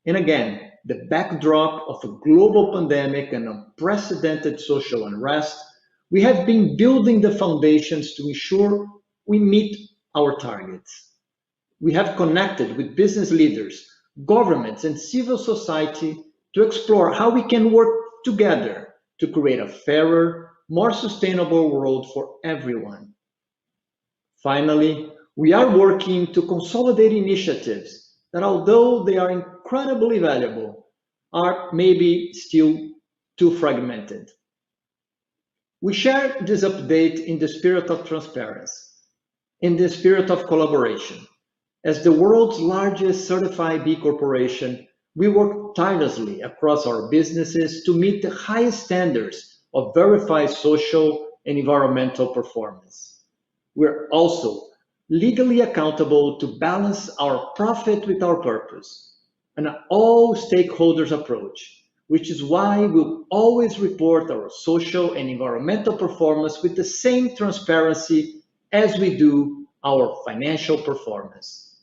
And again, the backdrop of a global pandemic and unprecedented social unrest, we have been building the foundations to ensure we meet our targets. We have connected with business leaders, governments, and civil society to explore how we can work together to create a fairer, more sustainable world for everyone. Finally, we are working to consolidate initiatives that, although they are incredibly valuable, are maybe still too fragmented. We share this update in the spirit of transparency, in the spirit of collaboration. As the world's largest certified B Corporation, we work tirelessly across our businesses to meet the highest standards of verified social and environmental performance. We're also legally accountable to balance our profit with our purpose, an all stakeholders approach, which is why we'll always report our social and environmental performance with the same transparency as we do our financial performance.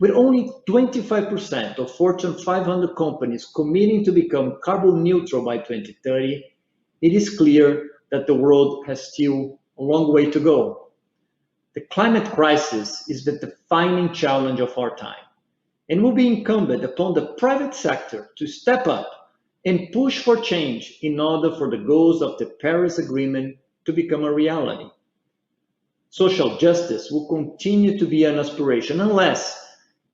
With only 25% of Fortune 500 companies committing to become carbon neutral by 2030, it is clear that the world has still a long way to go. The climate crisis is the defining challenge of our time, and will be incumbent upon the private sector to step up and push for change in order for the goals of the Paris Agreement to become a reality. Social justice will continue to be an aspiration unless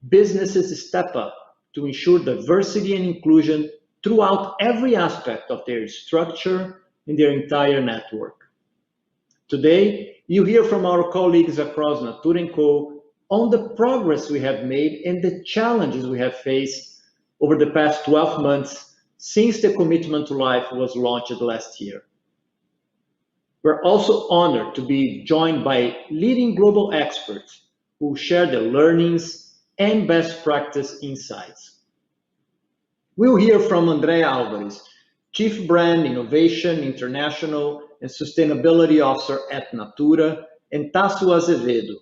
businesses step up to ensure diversity and inclusion throughout every aspect of their structure and their entire network. Today, you hear from our colleagues across NATURA & Co. on the progress we have made and the challenges we have faced over the past 12 months since the Commitment to Life was launched last year. We're also honored to be joined by leading global experts who share their learnings and best practice insights. We'll hear from Andrea Alvarez, Chief Brand Innovation, International and Sustainability Officer at NATURA, and Tasso Azevedo,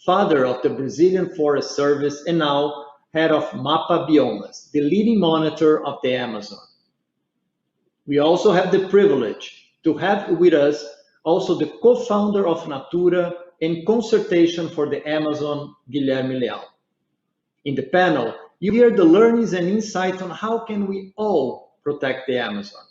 father of the Brazilian Forest Service and now head of MAPA Biomas, the leading monitor of the Amazon. We also have the privilege to have with us also the co-founder of NATURA and Conservation for the Amazon, Guilherme Leal. In the panel, you hear the learnings and insights on how can we all protect the Amazon.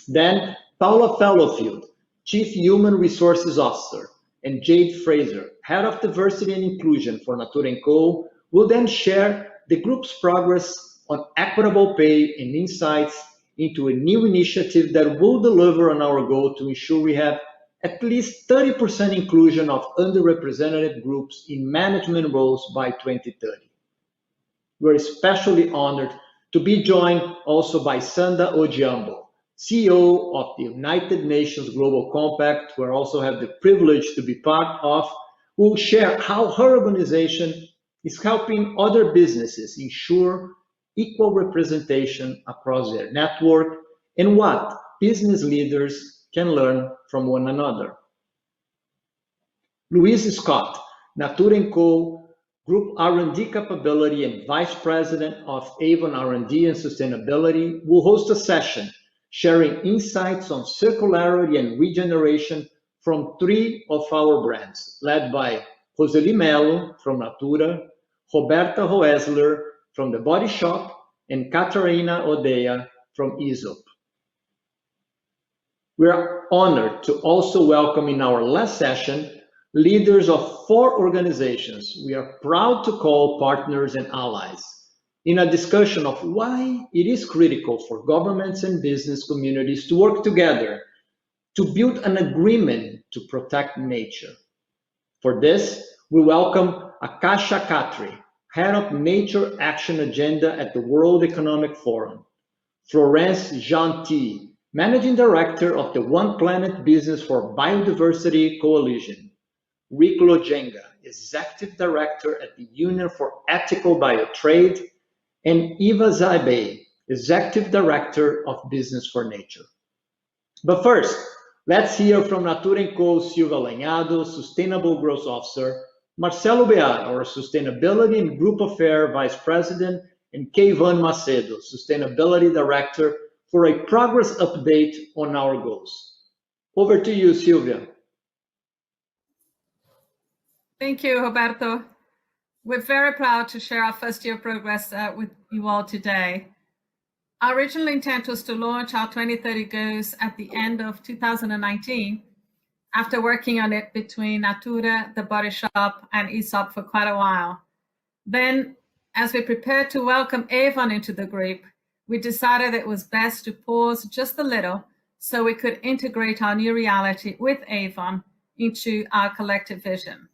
Then, Paula Fellowfield, Chief Human Resources Officer, and Jade Fraser, Head of Diversity and Inclusion for NATURA & Co., will then share the group's progress on equitable pay and insights into a new initiative that will deliver on our goal to ensure we have at least 30% inclusion of underrepresented groups in management roles by 2030. We're especially honored to be joined also by Sanda Odhiambo, CEO of the United Nations Global Compact, who I also have the privilege to be part of, who will share how her organization is helping other businesses ensure equal representation across their network and what business leaders can learn from one another. Louise Scott, NATURA & Co. Group R&D Capability and Vice President of Avon R&D and Sustainability, will host a session sharing insights on circularity and regeneration from 3 of our brands, led by Roseli Mello from NATURA, Roberta Roesler from The Body Shop, and Catarina Odeia from Aesop. We are honored to also welcome in our last session leaders of 4 organizations we are proud to call partners and allies in a discussion of why it is critical for governments and business communities to work together to build an agreement to protect nature. For this, we welcome Akasha Khatri, Head of Nature Action Agenda at the World Economic Forum, Florence Gentil, Managing Director of the One Planet Business for Biodiversity Coalition, Rick Lojenga, Executive Director at the Union for Ethical Biotrade, and Eva Zaibey, Executive Director of Business for Nature. But first, let's hear from NATURA & Co. Silvia Lanhado, Sustainable Growth Officer, Marcelo Bear, our Sustainability and Group Affairs Vice President, and Keivan Macedo, Sustainability Director, for a progress update on our goals. Over to you, Silvia. Thank you, Roberto. We're very proud to share our first year progress with you all today. Our original intent was to launch our 2030 goals at the end of 2019, after working on it between NATURA, The Body Shop, and Aesop for quite a while. Then, as we prepared to welcome Avon into the group, we decided it was best to pause just a little so we could integrate our new reality with Avon into our collective vision.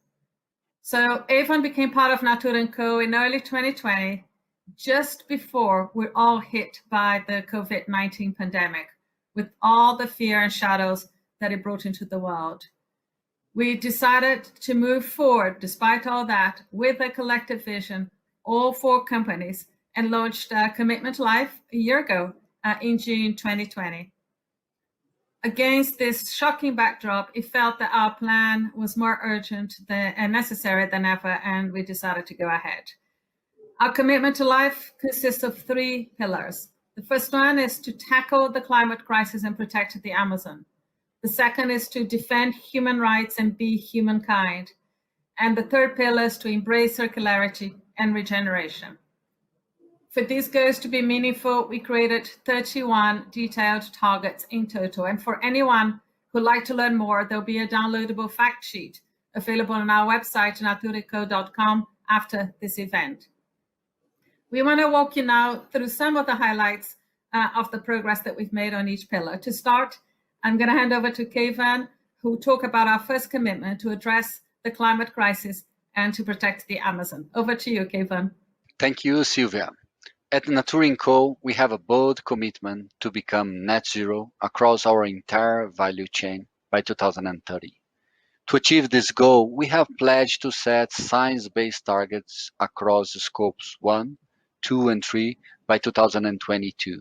So Avon became part of NATURA & Co. in early 2020, just before we're all hit by the COVID-19 pandemic, with all the fear and shadows that it brought into the world. We decided to move forward, despite all that, with a collective vision, all 4 companies, and launched Commitment Life a year ago in June 2020. Against this shocking backdrop, it felt that our plan was more urgent and necessary than ever, and we decided to go ahead. Our commitment to life consists of 3 pillars. The first one is to tackle the climate crisis and protect the Amazon. The second is to defend human rights and be humankind. And the third pillar is to embrace circularity and regeneration. For these goals to be meaningful, we created 31 detailed targets in total. And for anyone who'd like to learn more, there'll be a downloadable fact sheet available on our website, naturaco.com, after this event. We want to walk you now through some of the highlights of the progress that we've made on each pillar. To start, I'm going to hand over to Keivan, who will talk about our first commitment to address the climate crisis and to protect the Amazon. Over to you, Keivan. Thank you, Silvia. At NATURA & Co., we have a bold commitment to become net zero across our entire value chain by 2030. To achieve this goal, we have pledged to set science-based targets across scopes 1, 2, and 3 by 2022.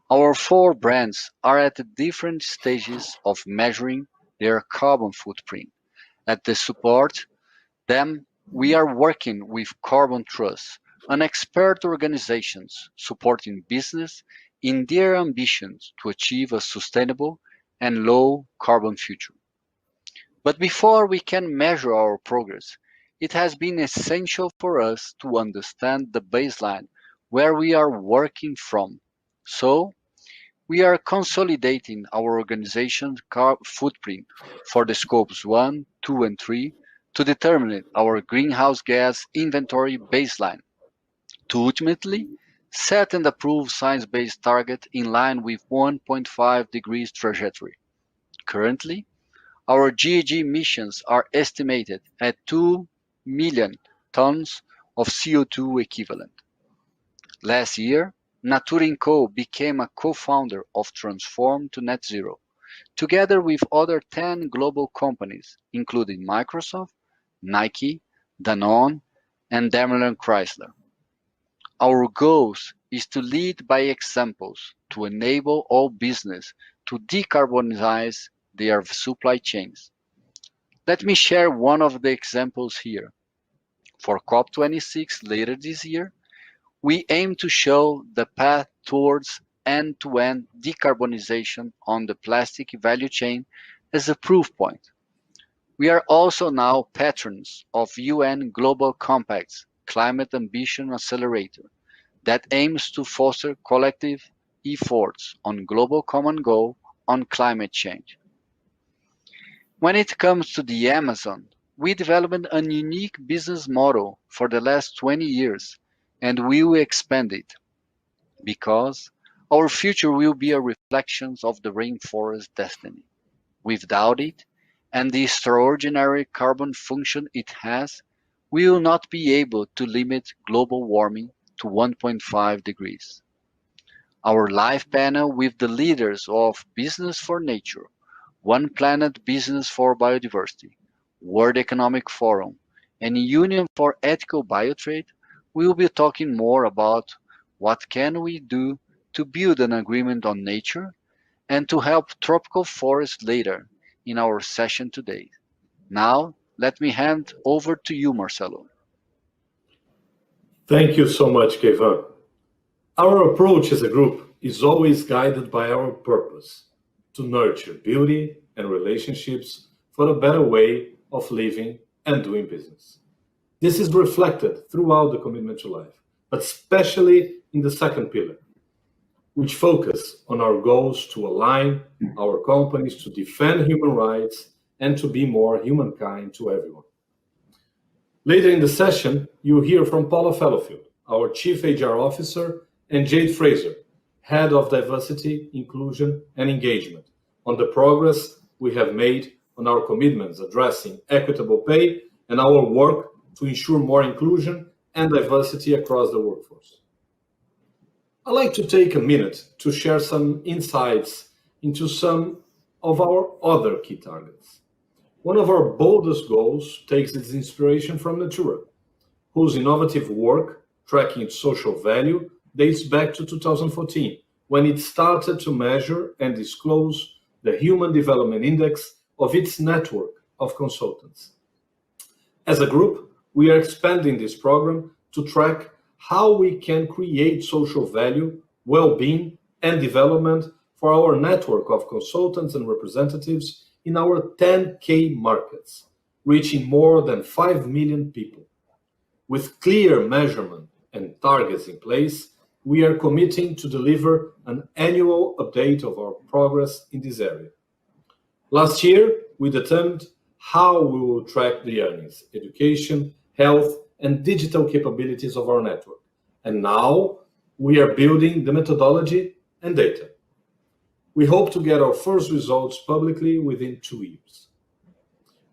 Our 4 brands are at different stages of measuring their carbon footprint. At the support them, we are working with Carbon Trust, an expert organizations supporting business in their ambitions to achieve a sustainable and low carbon future. But before we can measure our progress, it has been essential for us to understand the baseline where we are working from. So, we are consolidating our organization's carbon footprint for the scopes 1, 2, and 3 to determine our greenhouse gas inventory baseline, to ultimately set and approve science-based target in line with 1.5 degrees trajectory. Currently, our GHG emissions are estimated at 2 million tons of CO2 equivalent. Last year, NATURA & Co. became a co-founder of Transform to Net Zero, together with other 10 global companies, including Microsoft, Nike, Danone, and Daimler Chrysler. Our goal is to lead by examples to enable all business to decarbonize their supply chains. Let me share one of the examples here. For COP26 later this year, we aim to show the path towards end-to-end decarbonization on the plastic value chain as a proof point. We are also now patrons of UN Global Compact's Climate Ambition Accelerator that aims to foster collective efforts on global common goal on climate change. When it comes to the Amazon, we developed a unique business model for the last 20 years, and we will expand it because our future will be a reflection of the rainforest destiny. Without it, and the extraordinary carbon function it has, we will not be able to limit global warming to 1.5 degrees. Our live panel with the leaders of Business for Nature, One Planet Business for Biodiversity, World Economic Forum, and Union for Ethical Biotrade will be talking more about what can we do to build an agreement on nature and to help tropical forests later in our session today. Now, let me hand over to you, Marcelo. Thank you so much, Kevin. Our approach as a group is always guided by our purpose to nurture beauty and relationships for a better way of living and doing business. This is reflected throughout the commitment to life, but especially in the second pillar, which focus on our goals to align our companies to defend human rights and to be more humankind to everyone. Later in the session, you'll hear from Paula Fellowfield, our Chief HR Officer, and Jade Fraser, Head of Diversity, Inclusion, and Engagement, on the progress we have made on our commitments addressing equitable pay and our work to ensure more inclusion and diversity across the workforce. I'd like to take a minute to share some insights into some of our other key targets. One of our boldest goals takes its inspiration from NATURA, whose innovative work tracking its social value dates back to 2014, when it started to measure and disclose the Human Development Index of its network of consultants. As a group, we are expanding this program to track how we can create social value, well-being, and development for our network of consultants and representatives in our 10K markets, reaching more than 5 million people. With clear measurement and targets in place, we are committing to deliver an annual update of our progress in this area. Last year, we determined how we will track the earnings, education, health, and digital capabilities of our network. And now we are building the methodology and data. We hope to get our first results publicly within 2 years.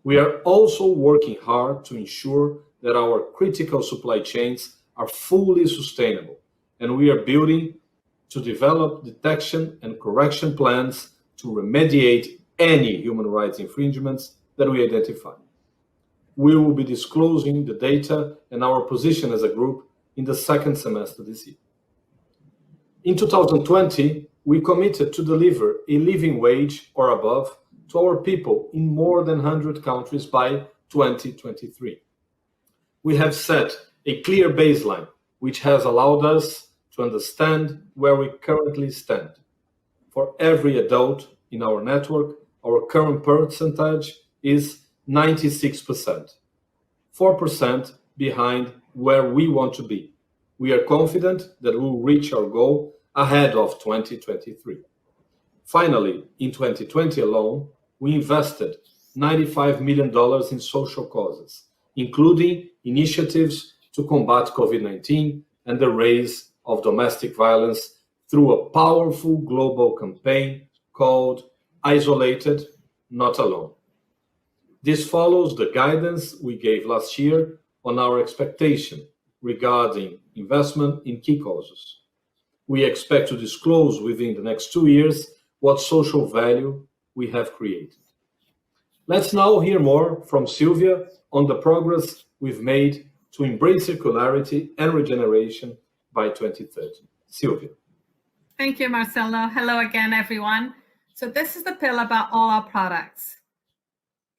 We are also working hard to ensure that our critical supply chains are fully sustainable, and we are building to develop detection and correction plans to remediate any human rights infringements that we identify. We will be disclosing the data and our position as a group in the second semester this year. In 2020, we committed to deliver a living wage or above to our people in more than 100 countries by 2023. We have set a clear baseline, which has allowed us to understand where we currently stand. For every adult in our network, our current percentage is 96%, 4% behind where we want to be. We are confident that we will reach our goal ahead of 2023. Finally, in 2020 alone, we invested $95 million in social causes, including initiatives to combat COVID-19 and the rise of domestic violence through a powerful global campaign called Isolated, Not Alone. This follows the guidance we gave last year on our expectation regarding investment in key causes. We expect to disclose within the next 2 years what social value we have created. Let's now hear more from Sylvia on the progress we've made to embrace circularity and regeneration by 2030. Sylvia. Thank you, Marcelo. Hello again, everyone. So this is the pill about all our products.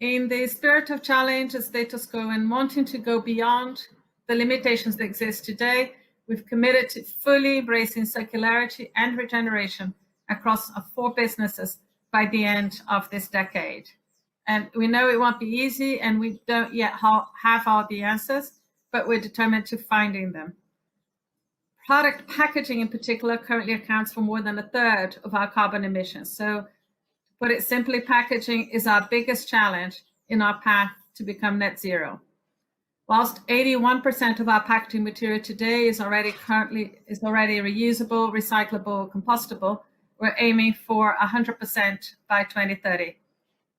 In the spirit of challenge and status quo and wanting to go beyond the limitations that exist today, we've committed to fully embracing circularity and regeneration across our 4 businesses by the end of this decade. And we know it won't be easy, and we don't yet have all the answers, but we're determined to finding them. Product packaging in particular currently accounts for more than 1/3 of our carbon emissions. So to put it simply, packaging is our biggest challenge in our path to become net zero. Whilst 81% of our packaging material today is already reusable, recyclable, compostable, we're aiming for 100% by 2030.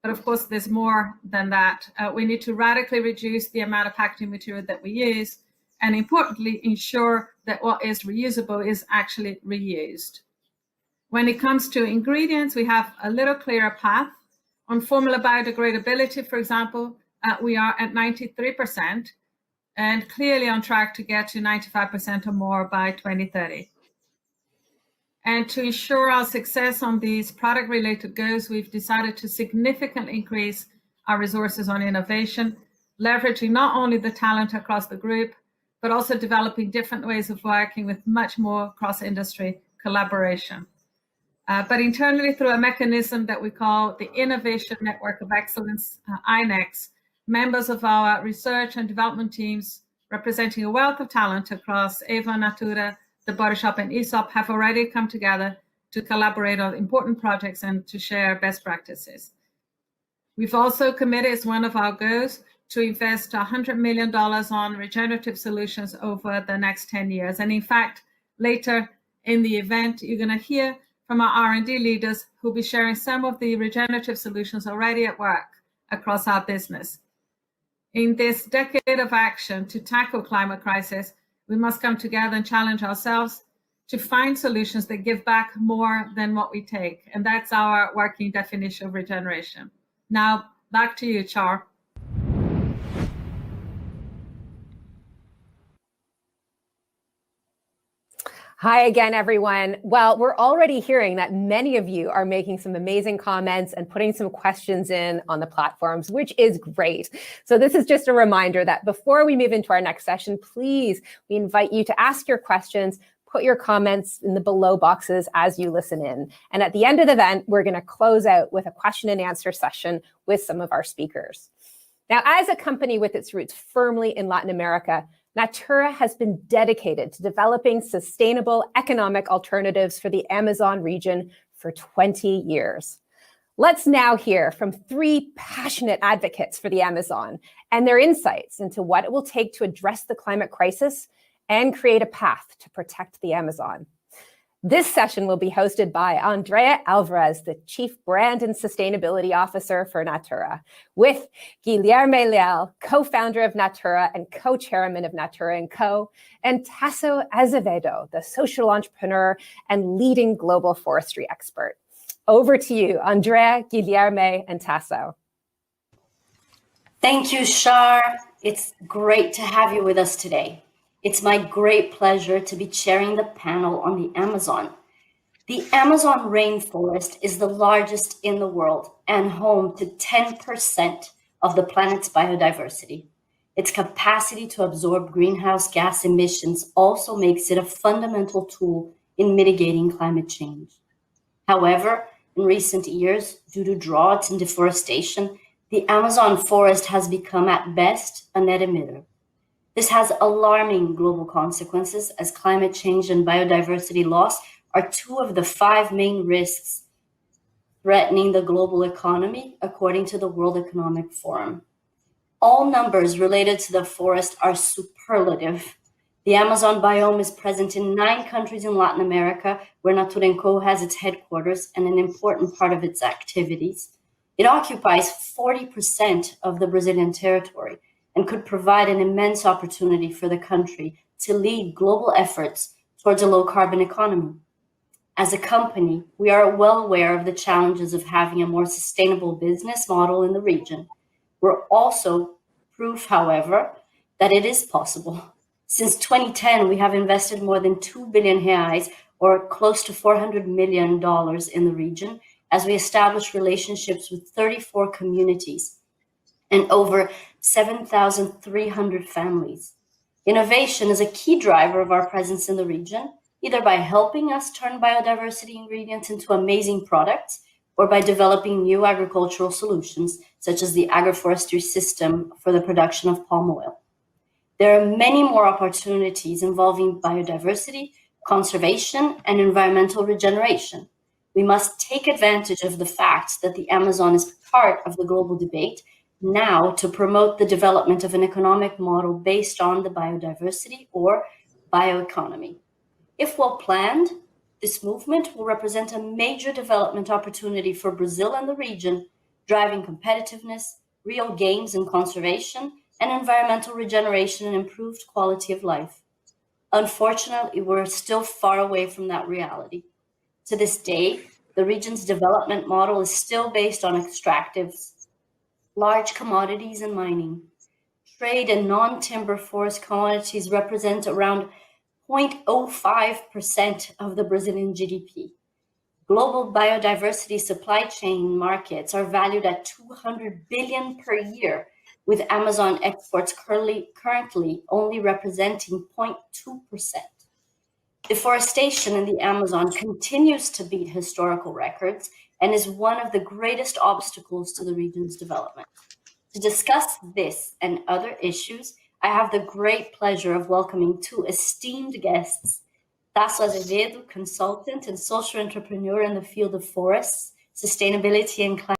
But of course, there's more than that. We need to radically reduce the amount of packaging material that we use, and importantly, ensure that what is reusable is actually reused. When it comes to ingredients, we have a little clearer path. On formula biodegradability, for example, we are at 93% and clearly on track to get to 95% or more by 2030. And to ensure our success on these product-related goals, we've decided to significantly increase our resources on innovation, leveraging not only the talent across the group, but also developing different ways of working with much more cross-industry collaboration. But internally, through a mechanism that we call the Innovation Network of Excellence, INEX, members of our research and development teams representing a wealth of talent across Avon, NATURA, The Body Shop, and Aesop have already come together to collaborate on important projects and to share best practices. We've also committed, as one of our goals, to invest $100 million on regenerative solutions over the next 10 years. And in fact, later in the event, you're going to hear from our R&D leaders who'll be sharing some of the regenerative solutions already at work across our business. In this decade of action to tackle climate crisis, we must come together and challenge ourselves to find solutions that give back more than what we take. And that's our working definition of regeneration. Now, back to you, Char. Hi again, everyone. Well, we're already hearing that many of you are making some amazing comments and putting some questions in on the platforms, which is great. So this is just a reminder that before we move into our next session, please, we invite you to ask your questions, put your comments in the below boxes as you listen in. And at the end of the event, we're going to close out with a question and answer session with some of our speakers. Now, as a company with its roots firmly in Latin America, NATURA has been dedicated to developing sustainable economic alternatives for the Amazon region for 20 years. Let's now hear from 3 passionate advocates for the Amazon and their insights into what it will take to address the climate crisis and create a path to protect the Amazon. This session will be hosted by Andrea Alvarez, the Chief Brand and Sustainability Officer for NATURA, with Guilherme Leal, co-founder of NATURA and co-chairman of NATURA & Co., and Tasso Azevedo, the social entrepreneur and leading global forestry expert. Over to you, Andrea, Guilherme, and Tasso. Thank you, Shar. It's great to have you with us today. It's my great pleasure to be chairing the panel on the Amazon. The Amazon rainforest is the largest in the world and home to 10% of the planet's biodiversity. Its capacity to absorb greenhouse gas emissions also makes it a fundamental tool in mitigating climate change. However, in recent years, due to droughts and deforestation, the Amazon forest has become at best a net emitter. This has alarming global consequences, as climate change and biodiversity loss are 2 of the 5 main risks threatening the global economy, according to the World Economic Forum. All numbers related to the forest are superlative. The Amazon biome is present in 9 countries in Latin America, where NATURA & Co. has its headquarters and an important part of its activities. It occupies 40% of the Brazilian territory, and could provide an immense opportunity for the country to lead global efforts towards a low-carbon economy. As a company, we are well aware of the challenges of having a more sustainable business model in the region. We're also proof, however, that it is possible. Since 2010, we have invested more than 2 billion reais, or close to $400 million in the region, as we establish relationships with 34 communities and over 7,300 families. Innovation is a key driver of our presence in the region, either by helping us turn biodiversity ingredients into amazing products, or by developing new agricultural solutions, such as the agroforestry system for the production of palm oil. There are many more opportunities involving biodiversity, conservation, and environmental regeneration. We must take advantage of the fact that the Amazon is part of the global debate now to promote the development of an economic model based on the biodiversity or bioeconomy. If well planned, this movement will represent a major development opportunity for Brazil and the region, driving competitiveness, real gains in conservation, and environmental regeneration and improved quality of life. Unfortunately, we're still far away from that reality. To this day, the region's development model is still based on extractives, large commodities, and mining. Trade and non-timber forest commodities represent around 0.05% of the Brazilian GDP. Global biodiversity supply chain markets are valued at 200 billion per year, with Amazon exports currently only representing 0.2%. Deforestation in the Amazon continues to beat historical records and is one of the greatest obstacles to the region's development. To discuss this and other issues, I have the great pleasure of welcoming two esteemed guests, Tasso Azevedo, consultant and social entrepreneur in the field of forests, sustainability and climate.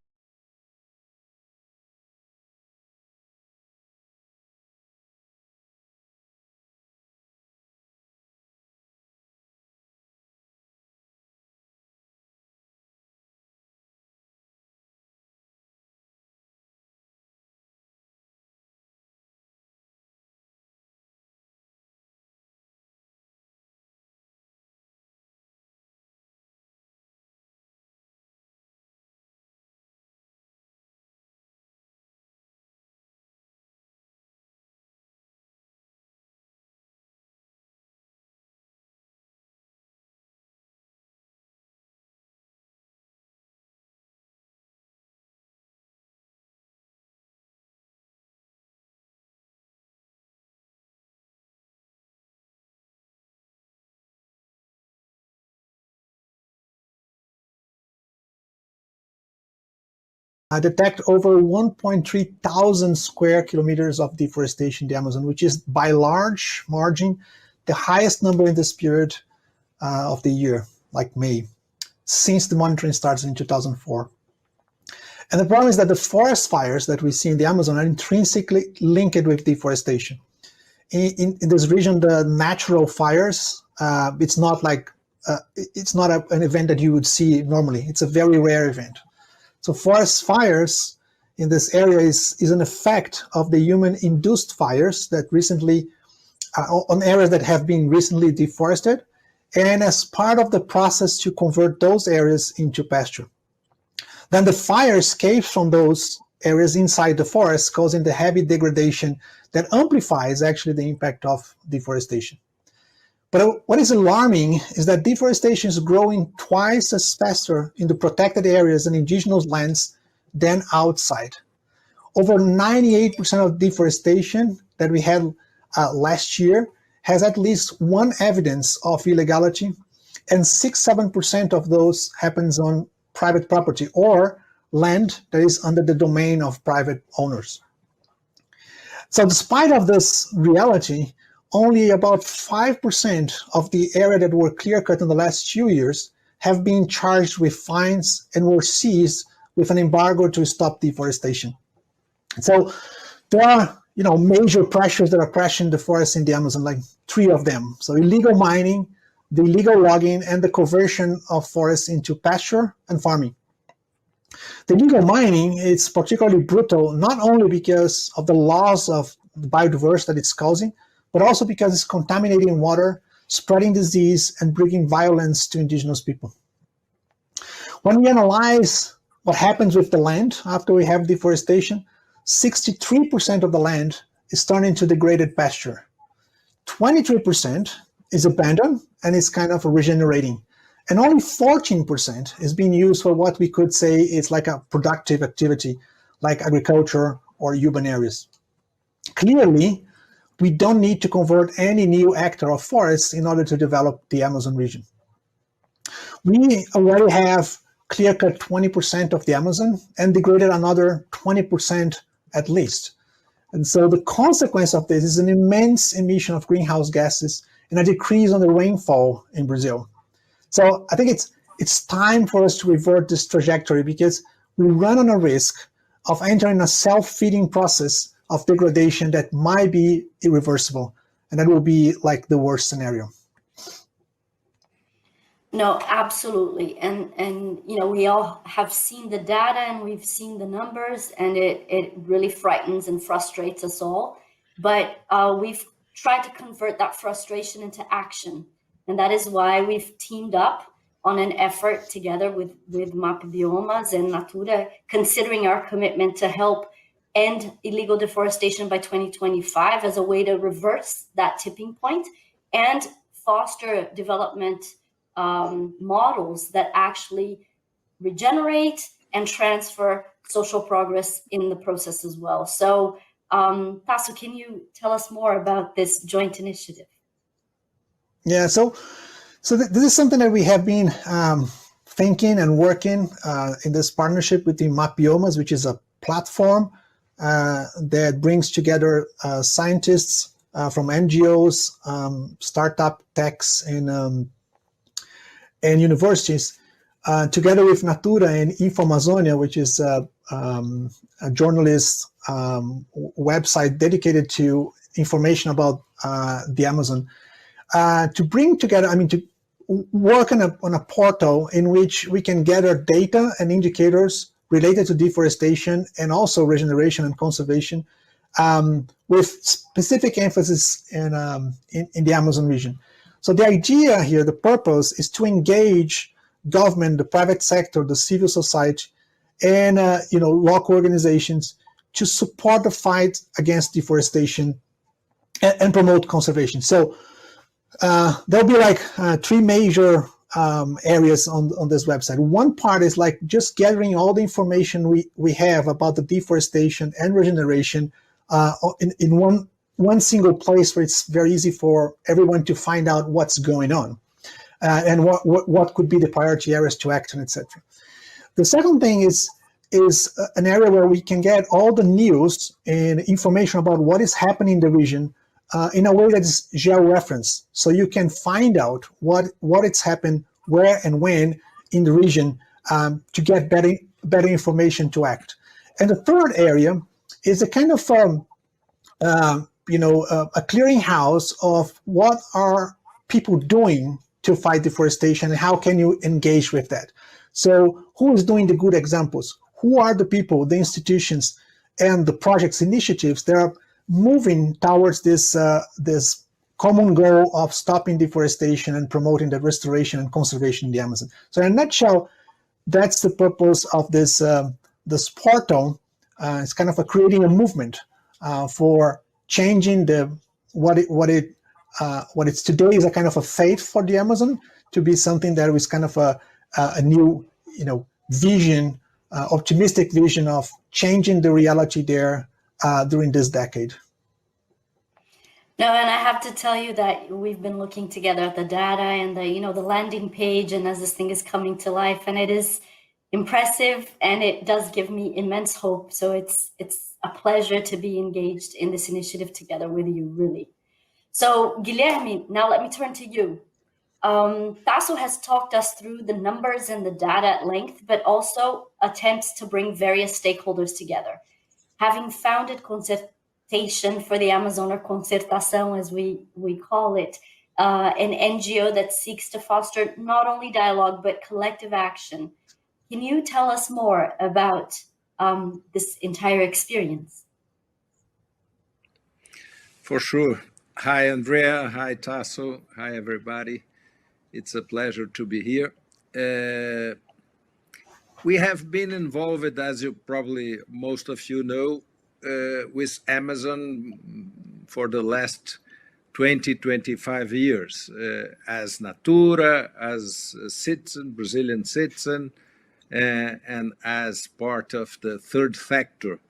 Detect over 1.3 thousand square kilometers of deforestation in the Amazon, which is by large margin the highest number in this period of the year, like May, since the monitoring started in 2004. And the problem is that the forest fires that we see in the Amazon are intrinsically linked with deforestation. In this region, the natural fires, it's not like an event that you would see normally. It's a very rare event. So forest fires in this area is an effect of the human-induced fires that recently, on areas that have been recently deforested, and as part of the process to convert those areas into pasture. Then the fire escapes from those areas inside the forest, causing the heavy degradation that amplifies actually the impact of deforestation. But what is alarming is that deforestation is growing twice as faster in the protected areas and indigenous lands than outside. Over 98% of deforestation that we had last year has at least one evidence of illegality, and 6-7% of those happens on private property or land that is under the domain of private owners. So despite of this reality, only about 5% of the area that were clear-cut in the last few years have been charged with fines and were seized with an embargo to stop deforestation. So there are, major pressures that are pressuring the forests in the Amazon, like 3 of them. So illegal mining, the illegal logging, and the conversion of forests into pasture and farming. The illegal mining is particularly brutal, not only because of the loss of biodiversity that it's causing, but also because it's contaminating water, spreading disease, and bringing violence to indigenous people. When we analyze what happens with the land after we have deforestation, 63% of the land is turned into degraded pasture. 23% is abandoned and is kind of regenerating. And only 14% is being used for what we could say is like a productive activity, like agriculture or urban areas. Clearly, we don't need to convert any new hectare of forests in order to develop the Amazon region. We already have clear-cut 20% of the Amazon and degraded another 20% at least. And so the consequence of this is an immense emission of greenhouse gases and a decrease on the rainfall in Brazil. So I think it's time for us to revert this trajectory, because we run on a risk of entering a self-feeding process of degradation that might be irreversible, and that will be like the worst scenario. No, absolutely. And we all have seen the data and we've seen the numbers, and it really frightens and frustrates us all. But we've tried to convert that frustration into action. And that is why we've teamed up on an effort together with MAP Biomas and NATURA, considering our commitment to help end illegal deforestation by 2025 as a way to reverse that tipping point and foster development models that actually regenerate and transfer social progress in the process as well. So Tasso, can you tell us more about this joint initiative? Yeah, so this is something that we have been thinking and working in this partnership with the Mapiomas, which is a platform that brings together scientists from NGOs, startup techs, and universities, together with Natura and InfoAmazonia, which is a journalist website dedicated to information about the Amazon, to bring together, to work on a portal in which we can gather data and indicators related to deforestation and also regeneration and conservation, with specific emphasis in the Amazon region. So the idea here, the purpose, is to engage government, the private sector, the civil society, and local organizations to support the fight against deforestation and promote conservation. So there'll be like three major areas on this website. One part is like just gathering all the information we have about the deforestation and regeneration in one single place where it's very easy for everyone to find out what's going on and what could be the priority areas to act on, etc. The second thing is an area where we can get all the news and information about what is happening in the region in a way that is geo-referenced, so you can find out what it's happened, where and when in the region, to get better information to act. And the third area is a kind of a clearinghouse of what are people doing to fight deforestation and how can you engage with that. So who is doing the good examples? Who are the people, the institutions, and the projects, initiatives that are moving towards this common goal of stopping deforestation and promoting the restoration and conservation in the Amazon? So in a nutshell, that's the purpose of this portal. It's kind of creating a movement for changing what it's today is a kind of a fate for the Amazon to be something that was kind of a new vision, optimistic vision of changing the reality there during this decade. No, and I have to tell you that we've been looking together at the data and the landing page, and as this thing is coming to life, and it is impressive, and it does give me immense hope. So it's a pleasure to be engaged in this initiative together with you, really. So Guilherme, now let me turn to you. Tasso has talked us through the numbers and the data at length, but also attempts to bring various stakeholders together. Having founded Concertation for the Amazon, or Concertação as we call it, an NGO that seeks to foster not only dialogue, but collective action. Can you tell us more about this entire experience? For sure. Hi, Andrea. Hi, Tasso. Hi, everybody. It's a pleasure to be here. We have been involved, as you probably most of you know, with Amazon for the last 20, 25 years, as Natura, as a citizen, Brazilian citizen, and as part of the third factor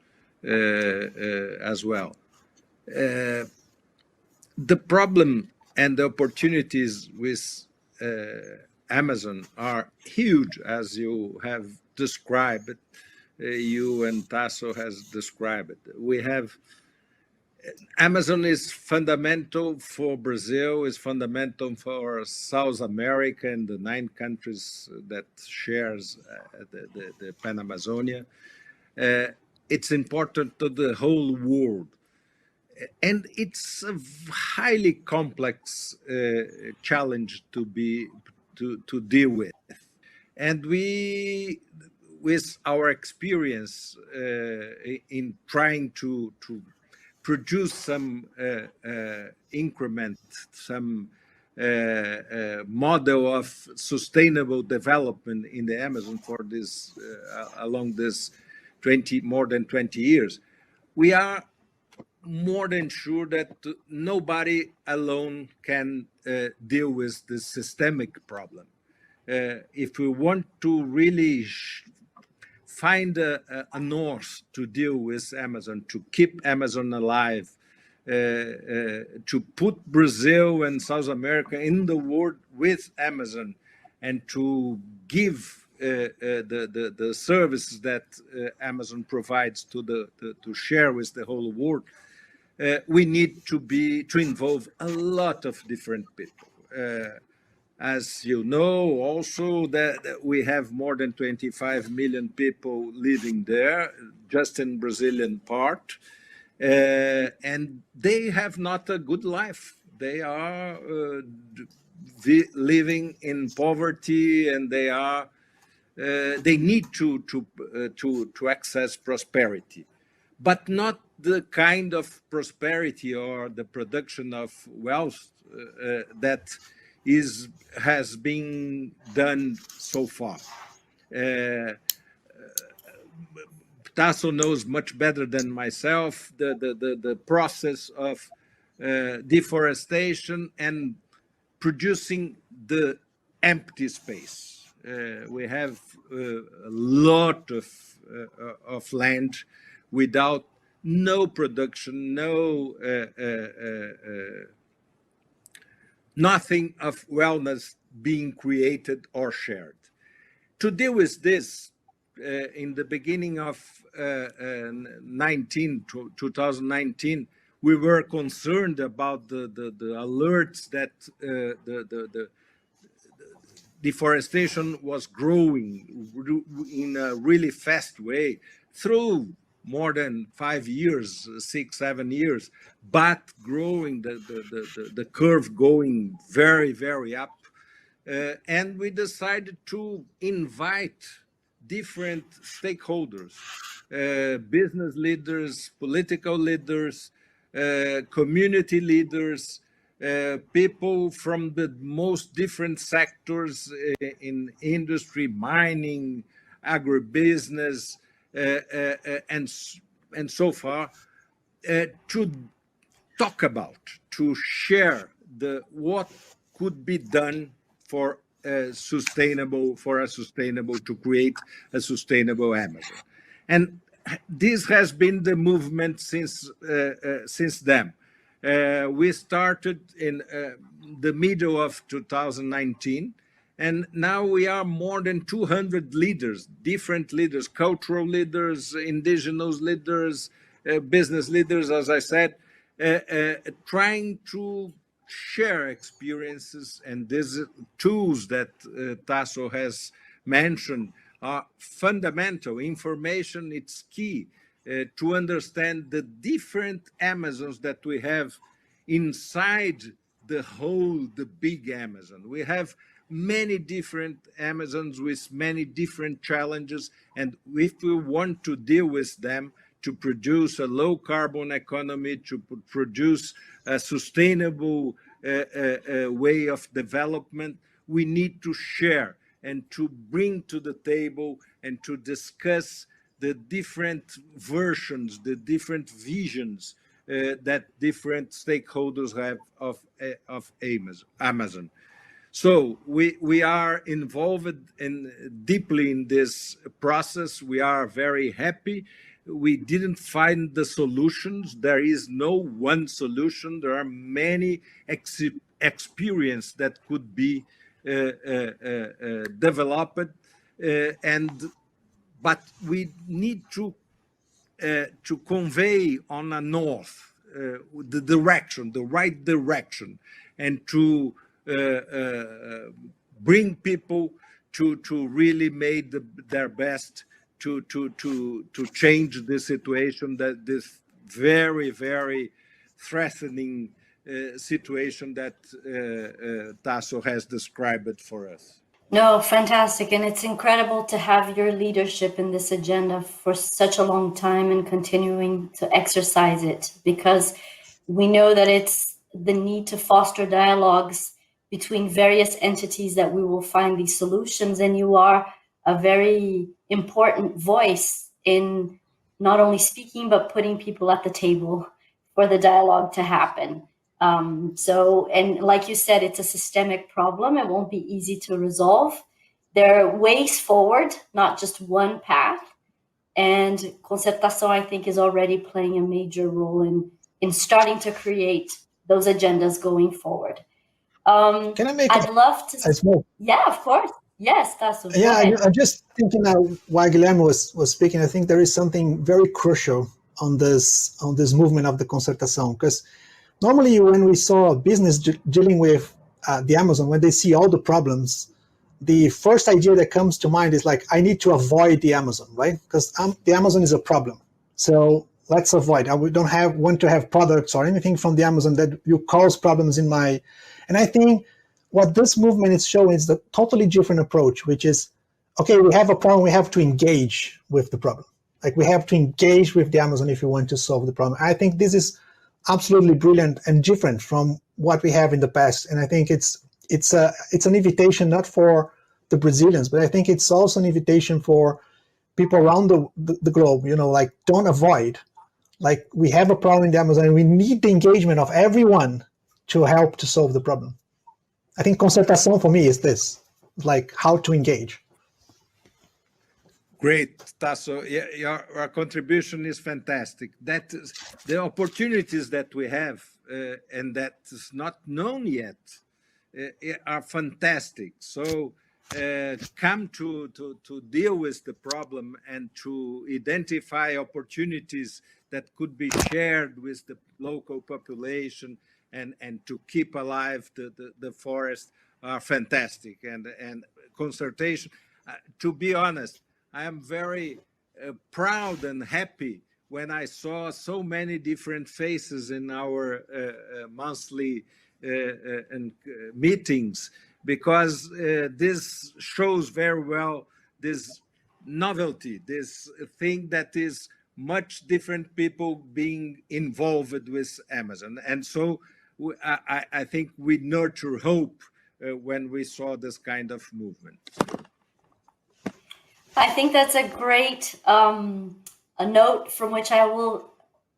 as well. The problem and the opportunities with Amazon are huge, as you have described. You and Tasso has described it. We have Amazon is fundamental for Brazil, is fundamental for South America and the 9 countries that shares the Pan-Amazonia. It's important to the whole world. And it's a highly complex challenge to deal with. And we, with our experience in trying to produce some increment, some model of sustainable development in the Amazon for this along this more than 20 years, we are more than sure that nobody alone can deal with this systemic problem. If we want to really find a north to deal with Amazon, to keep Amazon alive, to put Brazil and South America in the world with Amazon, and to give the services that Amazon provides to share with the whole world. We need to involve a lot of different people. As you know, also that we have more than 25 million people living there, just in Brazilian part, and they have not a good life. They are living in poverty, and they need to access prosperity, but not the kind of prosperity or the production of wealth that has been done so far. Tasso knows much better than myself the process of deforestation and producing the empty space. We have a lot of land without no production, nothing of wellness being created or shared. To deal with this, in the beginning of 2019, we were concerned about the alerts that the deforestation was growing in a really fast way through more than 5 years, 6, 7 years, but growing the curve going very, very up. And we decided to invite different stakeholders, business leaders, political leaders, community leaders, people from the most different sectors in industry, mining, agribusiness, and so far, to talk about, to share what could be done for a sustainable to create a sustainable Amazon. And this has been the movement since then. We started in the middle of 2019, and now we are more than 200 leaders, different leaders, cultural leaders, indigenous leaders, business leaders, as I said, trying to share experiences. And these tools that Tasso has mentioned are fundamental. Information, it's key to understand the different Amazons that we have inside the big Amazon. We have many different Amazons with many different challenges, and if we want to deal with them, to produce a low carbon economy, to produce a sustainable way of development, we need to share and to bring to the table and to discuss the different versions, the different visions that different stakeholders have of Amazon. So we are involved deeply in this process. We are very happy. We didn't find the solutions. There is no one solution. There are many experiences that could be developed, but we need to convey on a north the right direction, and to bring people to really make their best to change the situation, that this very, very threatening situation that Tasso has described for us. No, fantastic. And it's incredible to have your leadership in this agenda for such a long time and continuing to exercise it, because we know that it's the need to foster dialogues between various entities that we will find these solutions. And you are a very important voice in not only speaking, but putting people at the table for the dialogue to happen. And like you said, it's a systemic problem. It won't be easy to resolve. There are ways forward, not just one path. And Concertação, I think, is already playing a major role in starting to create those agendas going forward. Can I make I'd love to. a small? Yeah, of course. Yes, Tasso. Yeah, I'm just thinking now while Guilherme was speaking, I think there is something very crucial on this movement of the Concertação, because normally when we saw a business dealing with the Amazon, when they see all the problems, the first idea that comes to mind is like, I need to avoid the Amazon, right? Because the Amazon is a problem. So let's avoid. We don't want to have products or anything from the Amazon that will cause problems in my... And I think what this movement is showing is a totally different approach, which is, okay, we have a problem, we have to engage with the problem. Like we have to engage with the Amazon if we want to solve the problem. I think this is absolutely brilliant and different from what we have in the past. And I think it's an invitation not for the Brazilians, but I think it's also an invitation for people around the globe, like don't avoid. Like we have a problem in the Amazon and we need the engagement of everyone to help to solve the problem. I think Concertação for me is this, like how to engage. Great, Tasso. Yeah, your contribution is fantastic. That is, the opportunities that we have and that is not known yet are fantastic. So come to deal with the problem and to identify opportunities that could be shared with the local population and to keep alive the forest are fantastic. And consultation, to be honest, I am very proud and happy when I saw so many different faces in our monthly meetings, because this shows very well this novelty, this thing that is much different people being involved with Amazon. And so I think we nurture hope when we saw this kind of movement. I think that's a great a note from which I will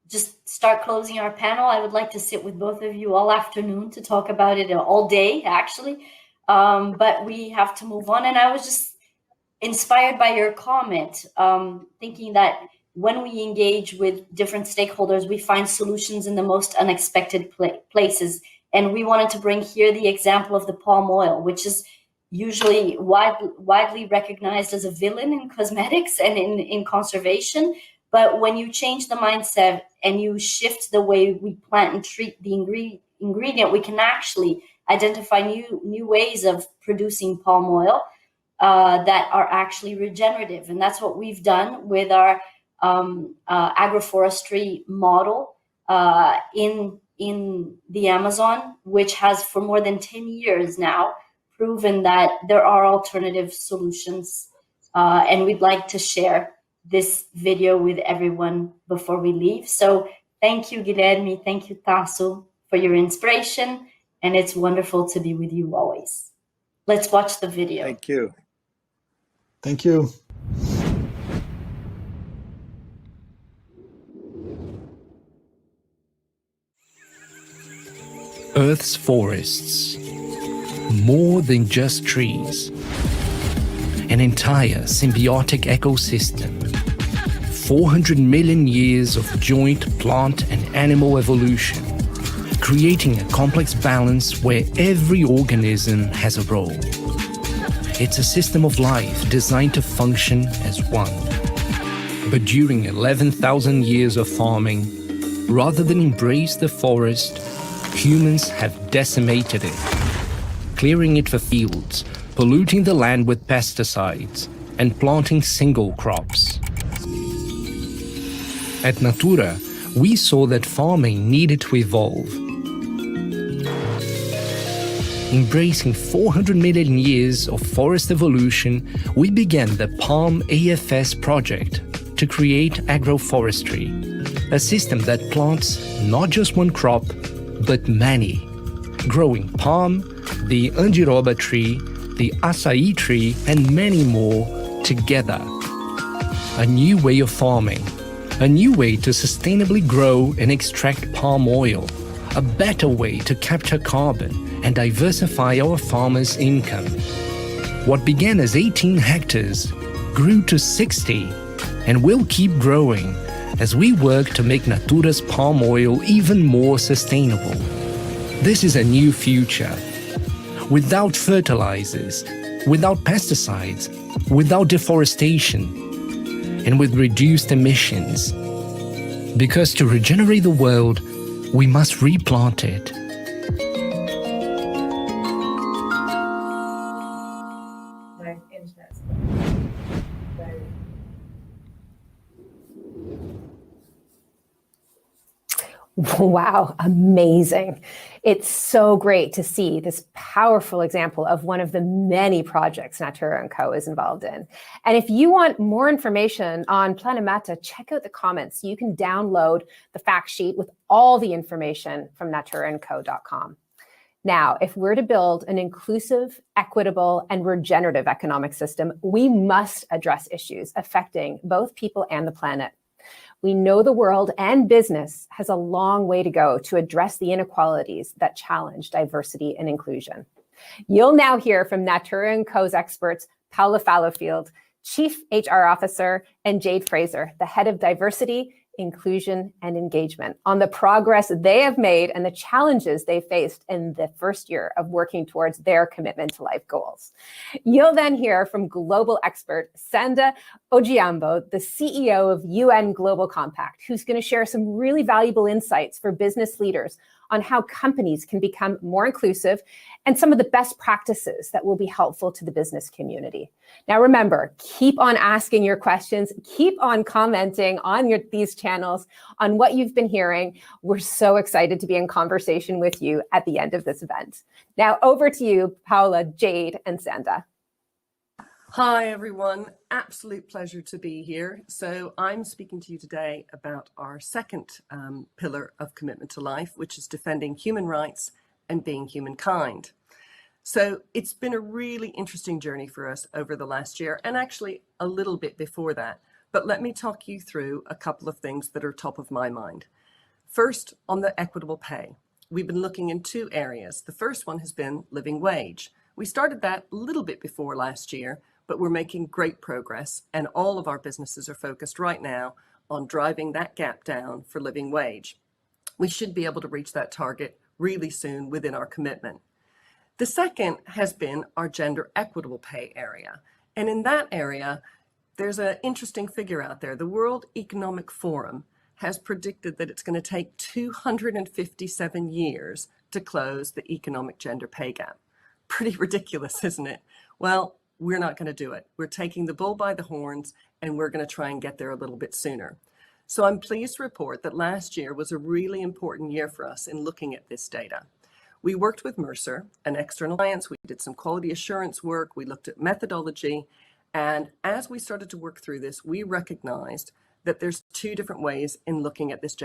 just start closing our panel. I would like to sit with both of you all afternoon to talk about it, all day actually, but we have to move on. And I was just inspired by your comment, thinking that when we engage with different stakeholders, we find solutions in the most unexpected places. And we wanted to bring here the example of the palm oil, which is usually widely recognized as a villain in cosmetics and in conservation. But when you change the mindset and you shift the way we plant and treat the ingredient, we can actually identify new ways of producing palm oil that are actually regenerative. And that's what we've done with our agroforestry model in the Amazon, which has for more than 10 years now proven that there are alternative solutions. And we'd like to share this video with everyone before we leave. So thank you, Guilherme. Thank you, Tasso, for your inspiration. And it's wonderful to be with you always. Let's watch the video. Thank you. Thank you. Earth's forests, more than just trees, an entire symbiotic ecosystem, 400 million years of joint plant and animal evolution, creating a complex balance where every organism has a role. It's a system of life designed to function as one. But during 11,000 years of farming, rather than embrace the forest, humans have decimated it, clearing it for fields, polluting the land with pesticides, and planting single crops. At NATURA, we saw that farming needed to evolve. Embracing 400 million years of forest evolution, we began the Palm AFS project to create agroforestry, a system that plants not just one crop, but many, growing palm, the andiroba tree, the açaí tree, and many more together. A new way of farming, a new way to sustainably grow and extract palm oil, a better way to capture carbon and diversify our farmers' income. What began as 18 hectares grew to 60, and will keep growing as we work to make Natura's palm oil even more sustainable. This is a new future, without fertilizers, without pesticides, without deforestation, and with reduced emissions. Because to regenerate the world, we must replant it. Wow, amazing. It's so great to see this powerful example of one of the many projects Natura & Co. is involved in. And if you want more information on Planamata, check out the comments. You can download the fact sheet with all the information from naturaandco.com. Now, if we're to build an inclusive, equitable, and regenerative economic system, we must address issues affecting both people and the planet. We know the world and business has a long way to go to address the inequalities that challenge diversity and inclusion. You'll now hear from Natura & Co.'s experts, Paula Fallowfield, Chief HR Officer, and Jade Fraser, the Head of Diversity, Inclusion, and Engagement, on the progress they have made and the challenges they faced in the first year of working towards their commitment to life goals. You'll then hear from global expert Sanda Ojiambo, the CEO of UN Global Compact, who's going to share some really valuable insights for business leaders on how companies can become more inclusive and some of the best practices that will be helpful to the business community. Now, remember, keep on asking your questions, keep on commenting on these channels on what you've been hearing. We're so excited to be in conversation with you at the end of this event. Now, over to you, Paula, Jade, and Sanda. Hi, everyone. Absolute pleasure to be here. So I'm speaking to you today about our second pillar of commitment to life, which is defending human rights and being humankind. So it's been a really interesting journey for us over the last year, and actually a little bit before that. But let me talk you through a couple of things that are top of my mind. First, on the equitable pay. We've been looking in two areas. The first one has been living wage. We started that a little bit before last year, but we're making great progress, and all of our businesses are focused right now on driving that gap down for living wage. We should be able to reach that target really soon within our commitment. The second has been our gender equitable pay area. And in that area, there's an interesting figure out there. The World Economic Forum has predicted that it's going to take 257 years to close the economic gender pay gap. Pretty ridiculous, isn't it? Well, we're not going to do it. We're taking the bull by the horns, and we're going to try and get there a little bit sooner. So I'm pleased to report that last year was a really important year for us in looking at this data. We worked with Mercer, an external client. We did some quality assurance work. We looked at methodology. And as we started to work through this, we recognized that there's two different ways in looking at this